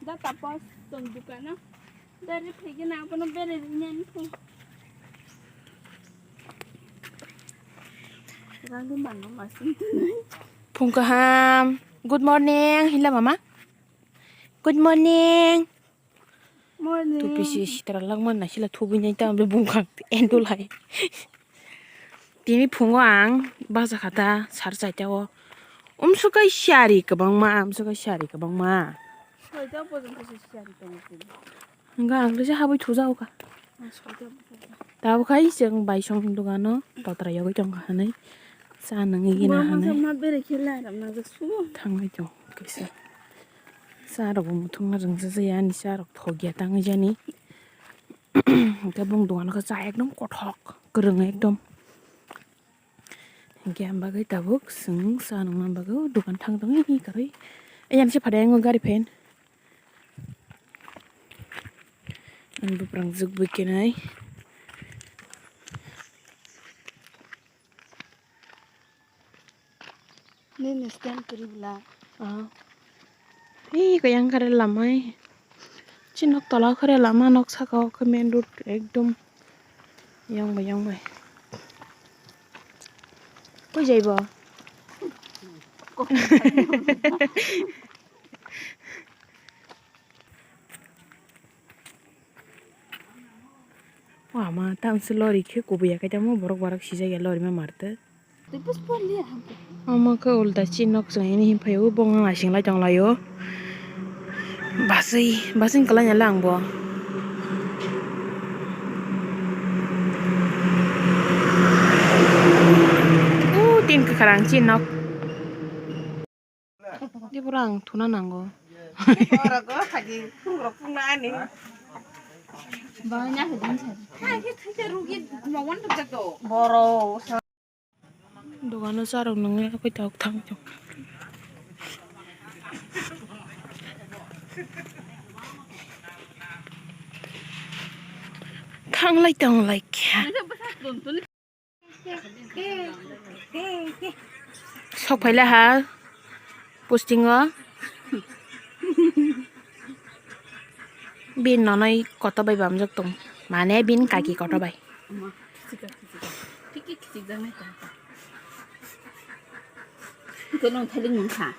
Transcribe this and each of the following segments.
dah tapos tunjukkan na dari pergi na apa nomor berinya ni pun sekarang di mana masih Pungkaham good morning hila mama good morning morning tu pisi terlalu mana sila tu punya itu ambil bungkang endulai Tini pungoang bahasa kata sarsa jawa suka syari kebang ma suka syari kebang ma soalnya apa yang kasih cari tadi enggak anggrek habai thuzau ka soalnya tahu kai jeng bai song dugano totra yogo jong hanai sa nang igina mama hanai sama beri kela ram nang su tangai jong kisa sa ro mutung na jeng se ya ni sa ro thogia tangai jani gabung dugano ka sa ekdom kothok gereng ekdom Giam bagai tabuk seng sanung nam bagai dukan thang tang ini kari ayan si pada yang gari pen an buprang zug bikinai ni stand kiri bela kayang kare lamai cinok tola kare lama nok sakau ke main road ekdom yang bay kau jaiba wah ma tang se lori ke kubiya ka jamu borok borok sija ya lori ma marte tipis pun dia ama ka ulta cinok sang ini himpayo bong ngasing la jang layo basing kalanya lang bo tin ke karang cinok di burang tuna nanggo orang kau haji pun ni banyak jenis haji tidak rugi mau untuk jatuh boro dogano sarong nang ko taw thang jong thang lai tang lai kya sok phaila ha posting bin nonoi koto bai bam jak tong mane bin kaki koto bai cái nông thay linh khả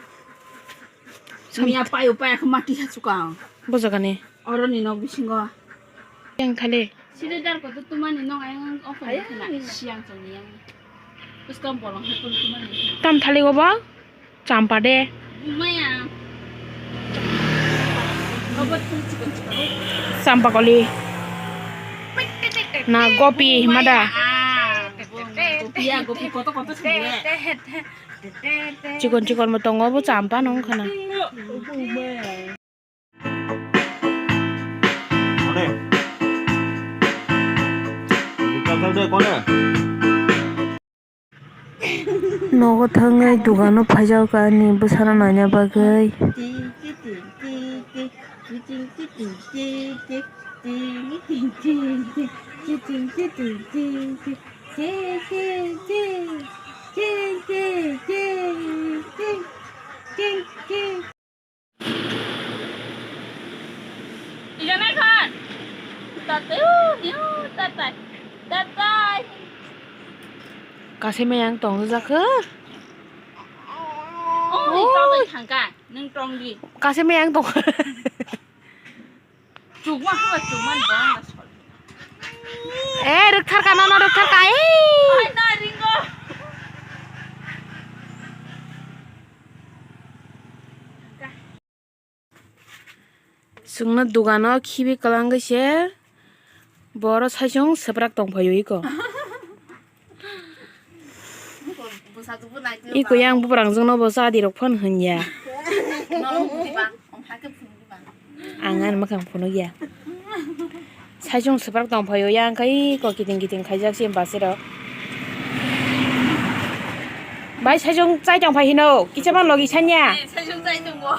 mía bay bay không mati hết suka bojagane orang ni nong bisingo yang thale sini dar ko tuman ni nong ayang offer na siang soni yang terus kam bolong hatun tuman ni tam thale go ba champa de maya obat chicken champa koli na gopi mada gopi koto koto sendiri cikon motong bo champa nong khana nogo thangai dugano phajau ka ni busana nanya bagai Ikan kan? Tatai. kasih yang tong zakhe Oh, ni tao bai thang ka, nang tong di. kasih yang tong Cuma ha cuma bang na sol. rekthar kana no rekthar ka Ai na ringo. sungna dugano khibi kalang se boro saisong seprak tong phayo iko iko yang buprang jong no bo sa di rok phon hanya angan makang phono ya 사중 스프락 덩파요 양 거의 거 기딩 가작신 바스러 마이 사중 짜이정 파히노 기차만 로기 샀냐 사중 짜이정 뭐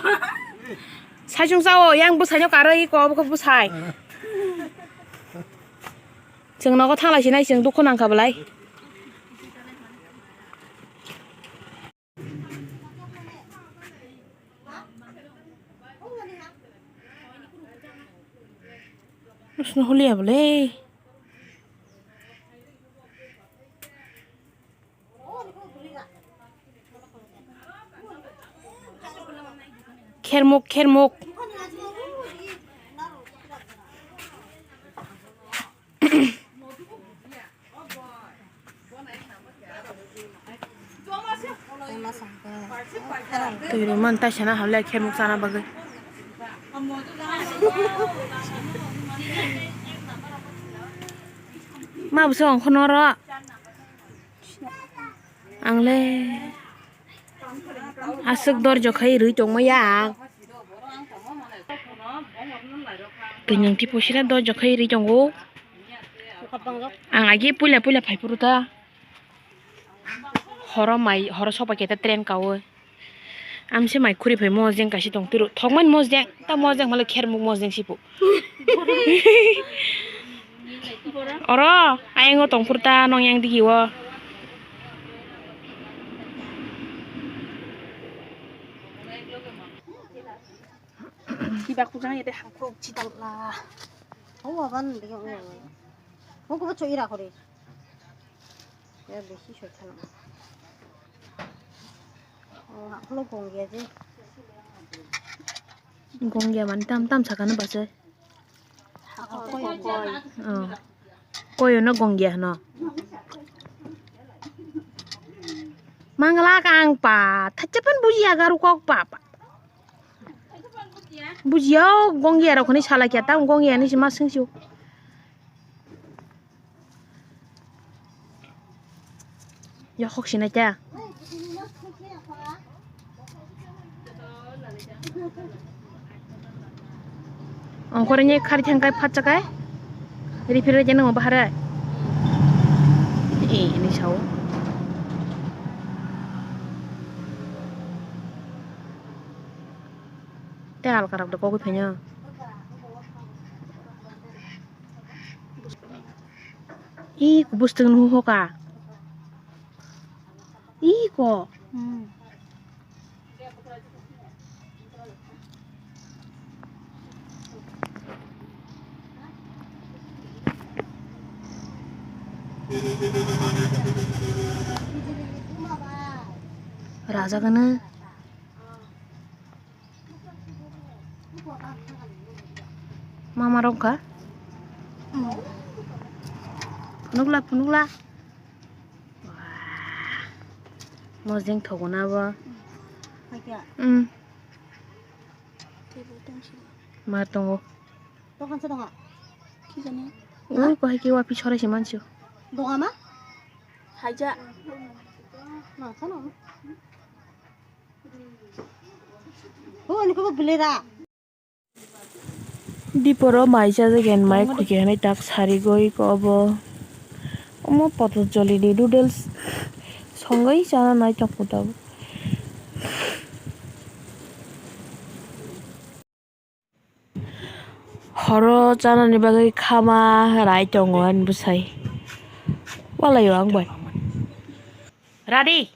사중 싸워 양 부사녀 가르 이거 그 부사이 정너가 탕라시나 정 놓고 난 가볼라이 무슨 홀리야 볼래? 켈목. 그러면 다시나 할래 켈목 사나 봐그. 마 무슨 코너라? 앙래. 아쓱 더 저카이 르종 뭐야? 그냥 디포시라 더 저카이 르종고. 아기 pula 파이프루다. 허러 서바게다 트렌 가오. 암시 마이 쿠리 배 모쟁 가시 동트루. 턱만 모쟁. ता 모쟁 말로 케르목 모쟁 시부. 어라 아잉어 동프르다 농양 디기워. 디바쿠장에 대 한국 지달라. 봤는데 이게 그거 저이라 그래. 내가 몇시 좋잖아. 한로 공개지. 공개만 땀 차가는 봤어. 거의 꼬요는 공개하나. 망갈아강 빠. 타짜pan bujiya garu kok pa. bujiya 공개하라 거니 살아기야 땀 공개하는 심마 승시오. 야 혹시나 자. 엉코르니 카리 탱가이 파짜가이 리필을 제는 뭐 하라. ini 샤워. 때알 가락도 거기 페냐. 이 구부스등 후호가. 이거. 라자가는 마마롱가? 분ukla. 모징 더구나 봐. 하기야. 마동고. 또 한차 동아. 기자네. 거 하기 와 비처럼 심한지요. 동아마? 하자. 나잖아. 아니 그거 불레라. 디포로 마이자제 겐마이 쿠게네 딱 사리고이 거버. 어머 পতঞ্জলি 누들스 성거이 자나 나이 짝보다. 허러 자나니 바기 카마 라이 정원 부사이. walay ang boy. Ready?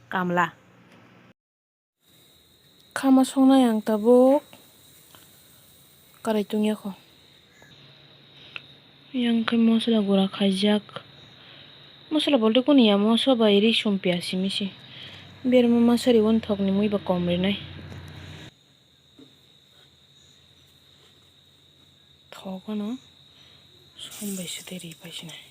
Kamla. Kama song na yang tabuk. Karitung ya ko. Yang kemo sila gura kajak. Masala bolde ko niya mo so ba iri shumpia simisi. Biar mama sari won thok ni mo iba komri nai. Thok na. Sombay su deri pa sinai.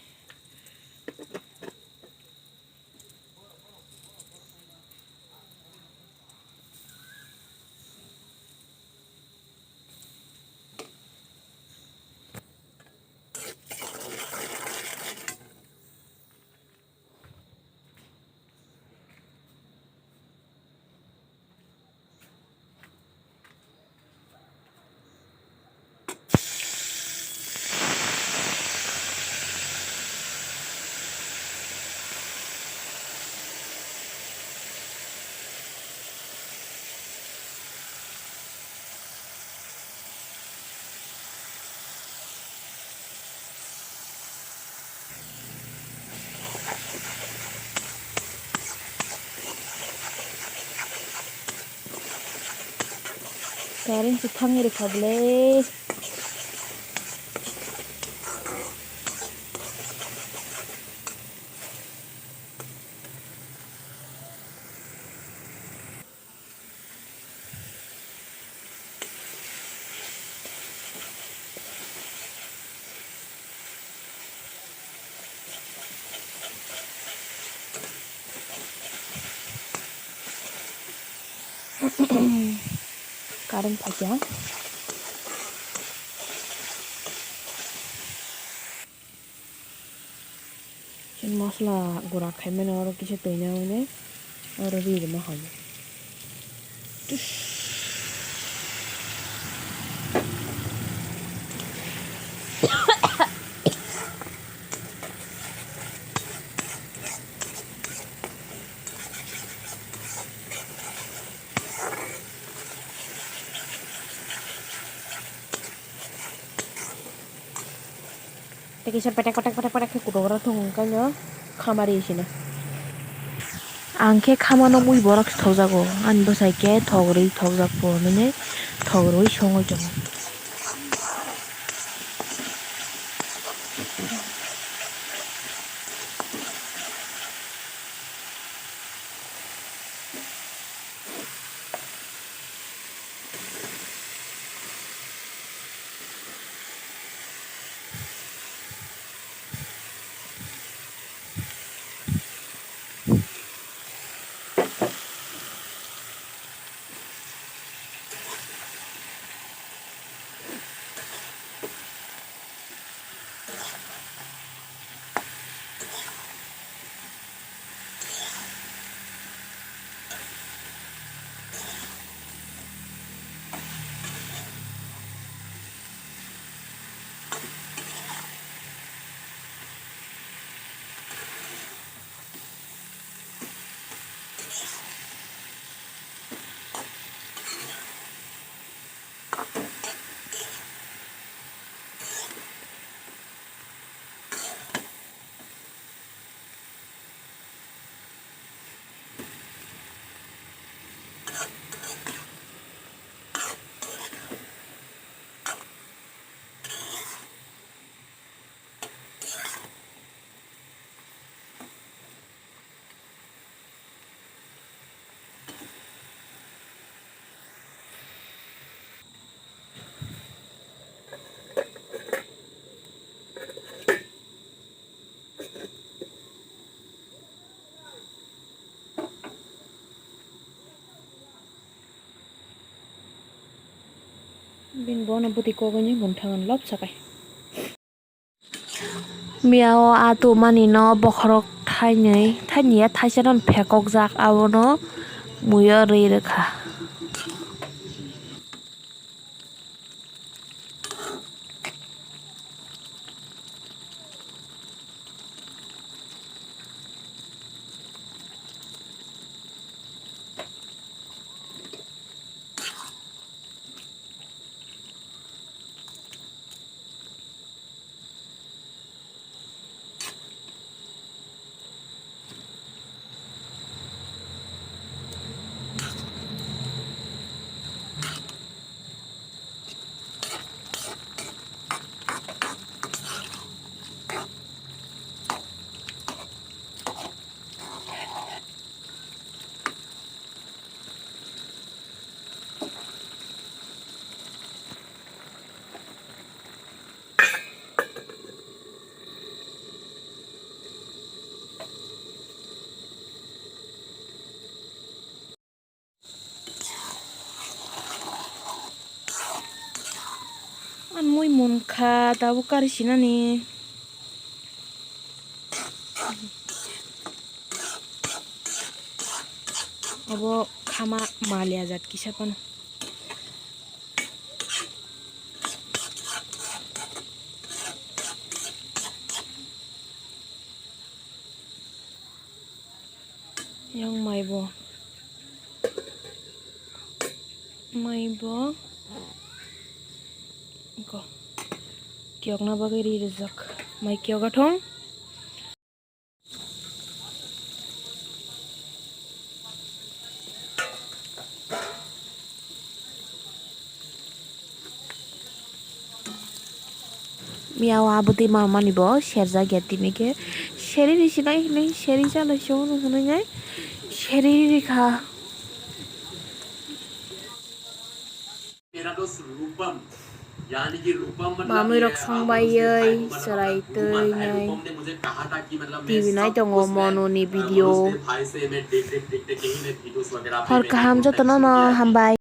Karin sithang iri khable Karon paja. Masala gura kaimen oro kise toina one oro ri ma hamu. Kisa petek ke kudora thong kanyo khamari isina. Angke khamano mui borak thokjago an bosai ke thogri thogjak po nene thogroi songoi jong. Bin bona buti kogonye gontangan lop sakai. Miao atu mani no bokhorok thaini thaisaron phekok jak abono muyo rei rekha. An mui munkha tabu karisina ni. Abo khama malia jat kisa pano. Yang maibo ko kiok na bagari rezak mai kiok athong miao abuti mama ni bo sherja geti mike sheri risinai nei sheri chala shono hunai nai sheri rikha Erados rupam Mami rok sangbayay serai teuy TV nai tongo mono ni video. Hor kaham jotono no hambai.